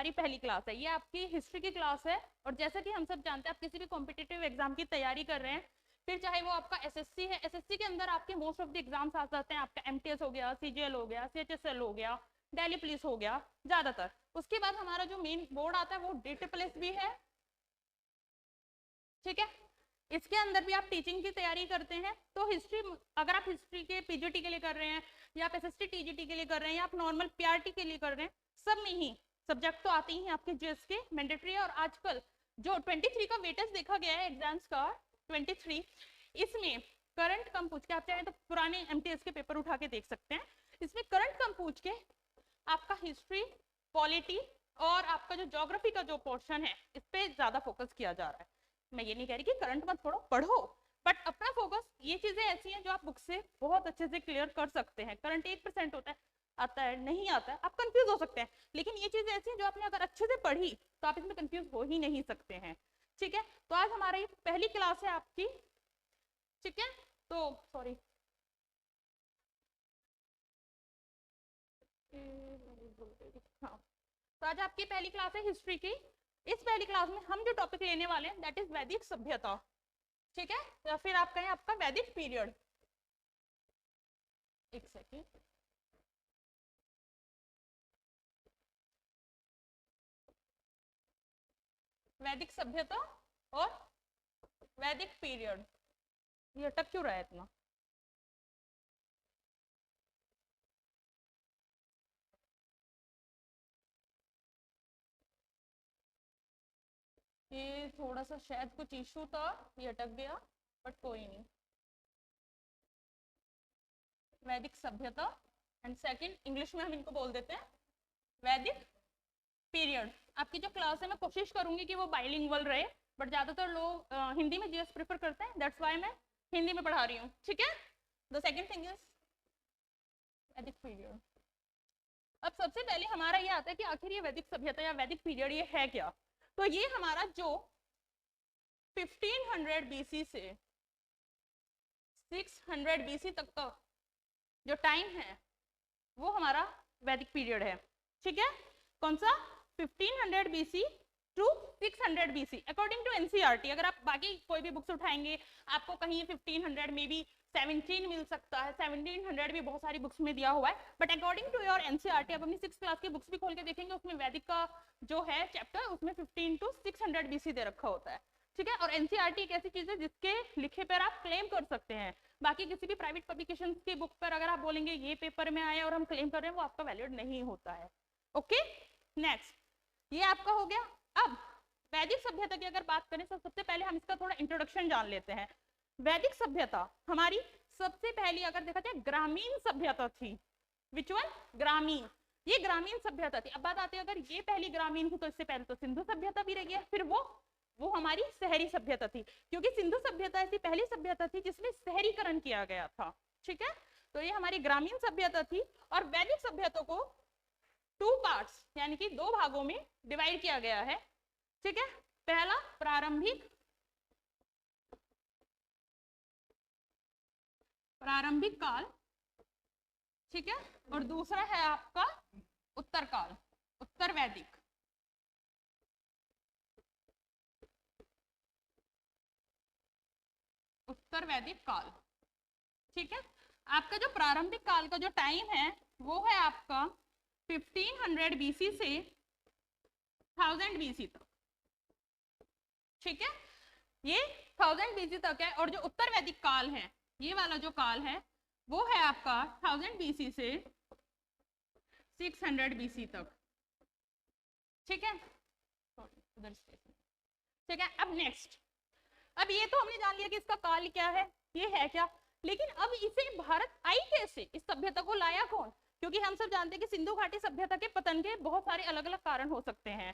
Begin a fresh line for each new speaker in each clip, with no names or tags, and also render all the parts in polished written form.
हमारी पहली क्लास है, ये आपकी हिस्ट्री की क्लास है। और जैसा कि हम सब जानते हैं, आप किसी भी कॉम्पिटिटिव एग्जाम की तैयारी कर रहे हैं, फिर चाहे वो आपका एसएससी है, एसएससी के अंदर आपके मोस्ट ऑफ द एग्जाम्स आ जाते हैं, आपका एमटीएस हो गया, सीजीएल हो गया, सीएचएसएल हो गया, दिल्ली पुलिस हो गया ज्यादातर। उसके बाद हमारा जो मेन बोर्ड आता है वो DPPS भी है, ठीक है। इसके अंदर भी आप टीचिंग की तैयारी करते हैं, तो हिस्ट्री, अगर आप हिस्ट्री के पीजीटी के लिए कर रहे हैं, या आप एसएसटी टीजीटी के लिए कर रहे हैं, या आप नॉर्मल पीआरटी के लिए कर रहे हैं, सब में ही सब्जेक्ट तो आते ही हैं आपके जीएस के मैंडेटरी है। और आजकल जो 23 का वेटेज देखा गया है एग्जाम्स का 23, इसमें करंट कम पूछ के, आप चाहे तो पुराने एमटीएस के पेपर उठा के देख सकते हैं, इसमें करंट कम पूछ के आपका हिस्ट्री, पॉलिटी और आपका जो ज्योग्राफी का जो पोर्शन है इस पे ज्यादा फोकस किया जा रहा है। मैं ये नहीं कह रही कि करंट मत पढ़ो, बट अपना फोकस, ये चीजें ऐसी हैं जो आप बुक से बहुत अच्छे से क्लियर कर सकते हैं। करंट 1% होता है, आता है नहीं आता है, आप कंफ्यूज हो सकते हैं, लेकिन ये चीजें ऐसी हैं जो आपने अगर अच्छे से पढ़ी तो आप इसमें कंफ्यूज हो ही नहीं सकते हैं, ठीक है। तो आज हमारी ये पहली क्लास है आपकी, ठीक है। तो सॉरी, हाँ, तो आज आपकी पहली क्लास है हिस्ट्री की। इस पहली क्लास में हम जो टॉपिक लेने वाले हैं दैट इज वैदिक सभ्यता, ठीक है, या फिर आप कहें आपका वैदिक पीरियड। एक सेकेंड, वैदिक सभ्यता और वैदिक पीरियड, ये अटक क्यों रहा है इतना? ये थोड़ा सा शायद कुछ इशू था, ये अटक गया, बट कोई नहीं। वैदिक सभ्यता एंड सेकंड इंग्लिश में हम इनको बोल देते हैं वैदिक पीरियड। आपकी जो क्लास है मैं कोशिश करूंगी कि वो बाइलिंगुअल रहे, बट ज्यादातर लोग हिंदी में जीएस प्रेफर करते हैं, दैट्स व्हाई मैं हिंदी में पढ़ा रही हूँ, ठीक है। द सेकंड थिंग इज वैदिक पीरियड। अब सबसे पहले हमारा ये आता है कि आखिर ये वैदिक सभ्यता या वैदिक पीरियड ये है क्या। तो ये हमारा जो 1500 बीसी से 600 बीसी तक का जो टाइम है वो हमारा वैदिक पीरियड है, ठीक है। कौन सा? 1500 BC to 600 BC according to NCERT. अगर आप बाकी कोई भी बुक्स उठाएंगे आपको कहीं 1500 में भी 17 मिल सकता है, 1700 भी बहुत सारी बुक्स में दिया हुआ है, but according to your NCERT, आप अपनी 6th क्लास की बुक्स भी खोल के देखेंगे उसमें वैदिक का जो है चैप्टर उसमें 15 to 600 बीसी दे रखा होता है, ठीक है। और एनसीईआरटी एक ऐसी चीज है जिसके लिखे पर आप क्लेम कर सकते हैं। बाकी किसी भी प्राइवेट पब्लिकेशन की बुक पर अगर आप बोलेंगे ये पेपर में आया और हम क्लेम कर रहे हैं, वो आपका वैलिड नहीं होता है, ओके। नेक्स्ट, ये आपका हो गया। अब वैदिक सभ्यता की अगर बात करें तो सबसे पहले हम इसका थोड़ा इंट्रोडक्शन जान लेते हैं। वैदिक सभ्यता हमारी सबसे पहली अगर देखा जाए ग्रामीण सभ्यता थी। Which one? ग्रामीण, ये ग्रामीण सभ्यता थी। अब बात आती है अगर ये पहली ग्रामीण थी तो इससे पहले तो सिंधु सभ्यता भी रही है, फिर वो हमारी शहरी सभ्यता थी, क्योंकि सिंधु सभ्यता ऐसी पहली सभ्यता थी जिसमें शहरीकरण किया गया था, ठीक है। तो ये हमारी ग्रामीण सभ्यता थी। और वैदिक सभ्यता को 2 पार्ट्स यानी कि 2 भागों में डिवाइड किया गया है, ठीक है। पहला प्रारंभिक काल, ठीक है, और दूसरा है आपका उत्तर काल, उत्तर वैदिक। उत्तर वैदिक काल, ठीक है। आपका जो प्रारंभिक काल का जो टाइम है वो है आपका 1500 बीसी से 1000 बीसी तक, ठीक है। ये 1000 बीसी तक है। और जो उत्तर वैदिक काल है, ये वाला जो काल है वो है आपका 1000 बीसी से 600 बीसी तक, ठीक है, ठीक है। अब नेक्स्ट, अब ये तो हमने जान लिया कि इसका काल क्या है, ये है क्या, लेकिन अब इसे भारत आई कैसे, इस सभ्यता को लाया कौन? क्योंकि हम सब जानते हैं कि सिंधु घाटी सभ्यता के पतन के बहुत सारे अलग अलग कारण हो सकते हैं,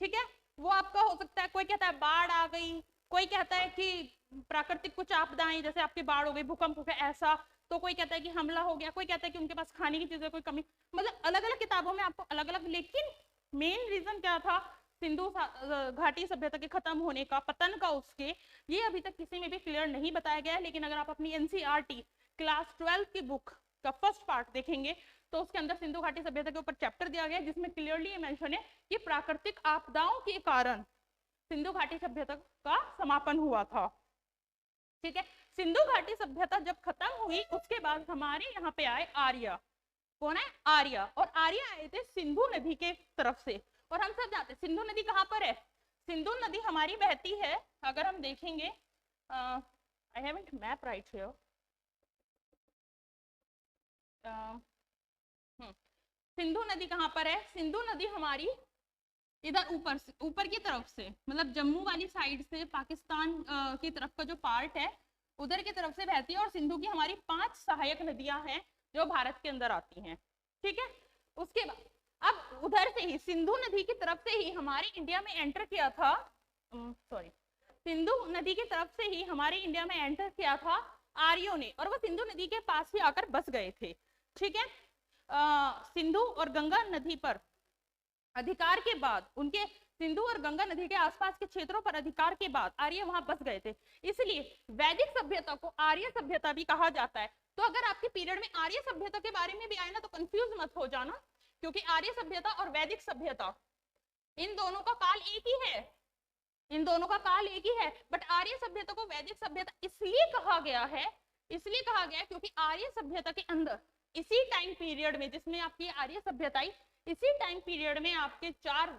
ठीक है। वो आपका हो सकता है, कोई कहता है बाढ़ आ गई, कोई कहता है कि प्राकृतिक कुछ आपदाएं जैसे आपकी बाढ़ हो गई, भूकंप हो गया ऐसा, तो कोई कहता है कि हमला हो गया, कोई कहता है कि उनके पास खाने की चीजें कोई कमी, मतलब अलग अलग किताबों में आपको अलग अलग, लेकिन मेन रीजन क्या था सिंधु घाटी सभ्यता के खत्म होने का, पतन का, उसके, ये अभी तक किसी में भी क्लियर नहीं बताया गया है। लेकिन अगर आप अपनी एनसीईआरटी क्लास 12 की बुक का फर्स्ट पार्ट देखेंगे तो उसके अंदर सिंधु घाटी सभ्यता के ऊपर चैप्टर दिया गया जिसमें क्लियरली ये मेंशन है कि प्राकृतिक आपदाओं के कारण सिंधु घाटी सभ्यता का समापन हुआ था। ठीक है, सिंधु घाटी सभ्यता जब खत्म हुई उसके बाद हमारे यहाँ पे आए आर्य। कौन है? आर्य। और आर्य आए थे सिंधु नदी के तरफ से। और हम सब जानते हैं सिंधु नदी कहाँ पर है? सिंधु नदी हमारी बहती है, अगर हम देखेंगे, I haven't map right here, Sindhu नदी कहाँ पर है? सिंधु नदी हमारी इधर ऊपर से, ऊपर की तरफ से, मतलब जम्मू वाली साइड से पाकिस्तान की तरफ का जो पार्ट है उधर की तरफ से बहती है। और सिंधु की हमारी 5 सहायक नदियां हैं जो भारत के अंदर आती हैं। ठीक है, उसके बाद अब उधर से ही सिंधु नदी की तरफ से ही हमारे इंडिया में एंटर किया था, सिंधु नदी की तरफ से ही हमारे इंडिया में एंटर किया था आर्यों ने, और वो सिंधु नदी के पास ही आकर बस गए थे। ठीक है, सिंधु और गंगा नदी पर अधिकार के बाद, उनके सिंधु और गंगा नदी के आसपास के क्षेत्रों पर अधिकार के बाद आर्य वहां बस गए थे, इसलिए वैदिक सभ्यता को आर्य सभ्यता भी कहा जाता है। तो अगर आपके पीरियड में आर्य सभ्यता के बारे में भी आए ना तो कंफ्यूज मत हो जाना, क्योंकि आर्य सभ्यता और वैदिक सभ्यता इन दोनों का काल एक ही है, इन दोनों का काल एक ही है। बट आर्य सभ्यता को वैदिक सभ्यता इसलिए कहा गया है, इसलिए कहा गया क्योंकि आर्य सभ्यता के अंदर इसी टाइम पीरियड में जिसमें आपकी आर्य सभ्यता आई, इसी टाइम पीरियड में आपके 4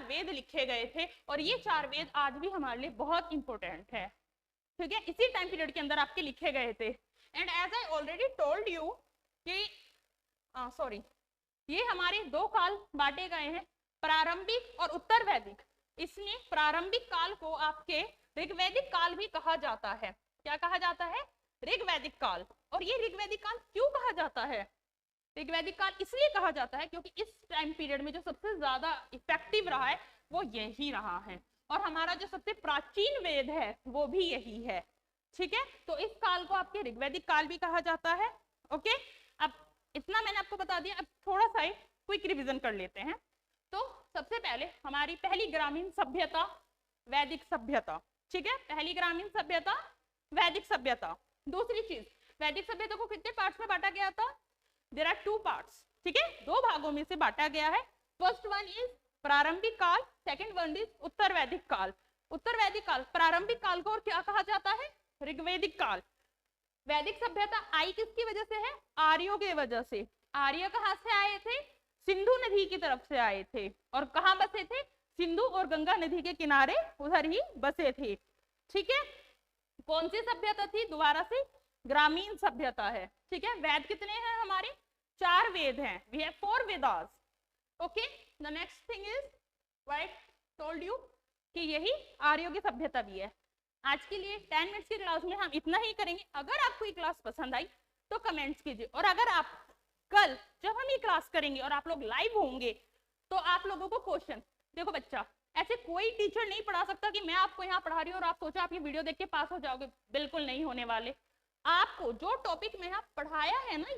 वेद लिखे गए थे, और ये 4 वेद आज भी हमारे लिए बहुत इंपॉर्टेंट है। ठीक है, इसी टाइम पीरियड के अंदर आपके लिखे गए थे। And as I already told you कि ये हमारे 2 काल बांटे गए हैं, प्रारंभिक और उत्तर वैदिक। इसलिए प्रारंभिक काल को आपके ऋग्वैदिक काल भी कहा जाता है। क्या कहा जाता है? ऋग्वैदिक काल। और ये ऋग्वैदिक काल क्यों कहा जाता है? ऋग्वैदिक काल इसलिए कहा जाता है क्योंकि इस टाइम पीरियड में जो सबसे ज्यादा इफेक्टिव रहा है वो यही रहा है, और हमारा जो सबसे प्राचीन वेद है वो भी यही है। ठीक है, तो इस काल को आपके ऋग्वैदिक काल भी कहा जाता है। ओके, अब इतना मैंने आपको बता दिया, अब थोड़ा सा क्विक रिवीजन कर लेते हैं। तो सबसे पहले हमारी पहली ग्रामीण सभ्यता वैदिक सभ्यता। ठीक है, पहली ग्रामीण सभ्यता वैदिक सभ्यता। दूसरी चीज, वैदिक सभ्यता को कितने पार्ट्स में बांटा गया था? There are 2 parts. ठीक है, 2 भागों में से बांटा गया है। फर्स्ट वन इज प्रारंभिक काल, सेकंड वन इज उत्तर वैदिक काल। उत्तर वैदिक काल, प्रारंभिक काल को और क्या कहा जाता है? ऋग्वैदिक काल। वैदिक सभ्यता आई किसकी वजह से है? आर्यों की वजह से। आर्य कहाँ से आए थे? सिंधु नदी की तरफ से आए थे, और कहाँ बसे थे? सिंधु और गंगा नदी के किनारे उधर ही बसे थे। ठीक है, कौन सी सभ्यता थी? दोबारा से ग्रामीण सभ्यता है। ठीक है, वेद कितने हैं हमारे? 4 वेद हैं। We have 4 Vedas. Okay, the next thing is right told you कि यही आर्यों की सभ्यता भी है। आज के लिए 10 मिनट्स की क्लास में हम इतना ही करेंगे। अगर आपको ये क्लास पसंद आई तो कमेंट्स कीजिए, और अगर आप कल जब हम ये क्लास करेंगे और आप लोग लाइव होंगे तो आप लोगों को क्वेश्चन, देखो बच्चा, ऐसे कोई टीचर नहीं पढ़ा सकता कि मैं आपको यहाँ पढ़ा रही हूँ और आप सोचो आप ये वीडियो देख के पास हो जाओगे, बिल्कुल नहीं होने वाले। आपको जो टॉपिक में पढ़ाया है ना,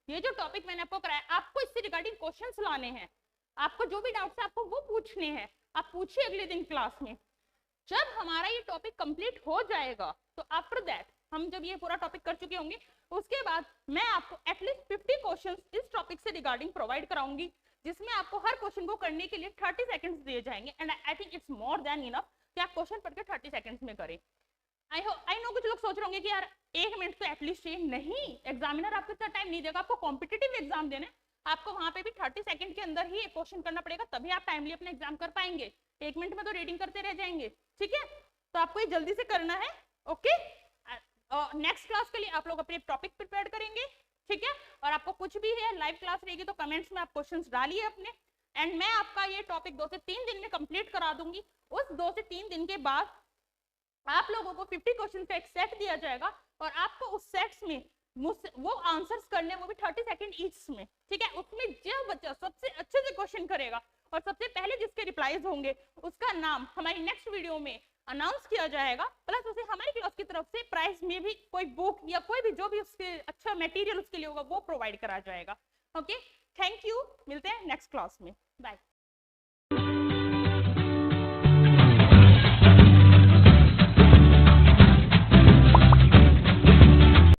ये जो टॉपिक मैंने आपको कराया, आपको इससे रिगार्डिंग क्वेश्चंस लाने हैं। आपको जो भी डाउट्स है आपको वो पूछने हैं, आप पूछिए अगले दिन क्लास में। जब हमारा ये टॉपिक कंप्लीट हो जाएगा तो आफ्टर दैट, हम जब ये पूरा टॉपिक कर चुके होंगे, उसके बाद मैं आपको एटलीस्ट 50 क्वेश्चंस इस टॉपिक से रिगार्डिंग प्रोवाइड कराऊंगी, जिसमें आपको हर क्वेश्चन को करने के लिए 30 सेकंड्स दिए जाएंगे। And I think it's more than enough कि आप क्वेश्चन पढ़ के 30 सेकंड्स में करें। आई नो कुछ लोग सोच रहे होंगे कि यार 1 मिनट तो एटलीस्ट चाहिए। नहीं, एग्जामिनर आपको इतना टाइम नहीं देगा। आपको कॉम्पिटिटिव एग्जाम देना है, आपको वहां पे भी 30 सेकंड के अंदर ही एक क्वेश्चन करना पड़ेगा, तभी आप टाइमली अपना एग्जाम कर पाएंगे। 1 मिनट में तो रीडिंग करते रह जाएंगे। ठीक है, तो आपको ये जल्दी से करना है। ओके, नेक्स्ट क्लास के लिए आप लोग अपने टॉपिक प्रिपेयर करेंगे। ठीक है, और आपको कुछ भी है लाइव क्लास रहेगी तो कमेंट्स में आप क्वेश्चंस डालिए अपने, एंड मैं आपका ये टॉपिक 2 से 3 दिन में कंप्लीट करा दूंगी। उस 2 से 3 दिन के बाद आप लोगों को 50 क्वेश्चन का एक सेट दिया जाएगा, और आपको उस सेट्स में वो आंसर्स करने, वो भी 30 सेकंड ईच में। ठीक है, उसमें जो बच्चा सबसे अच्छे से क्वेश्चन करेगा और सबसे पहले जिसके रिप्लाईज होंगे उसका नाम हमारी नेक्स्ट वीडियो में अनाउंस किया जाएगा, प्लस उसे हमारी क्लास की तरफ से प्राइस में भी कोई बुक या कोई भी जो भी उसके अच्छा मटेरियल उसके लिए होगा वो प्रोवाइड करा जाएगा। ओके, थैंक यू, मिलते हैं नेक्स्ट क्लास में, बाय।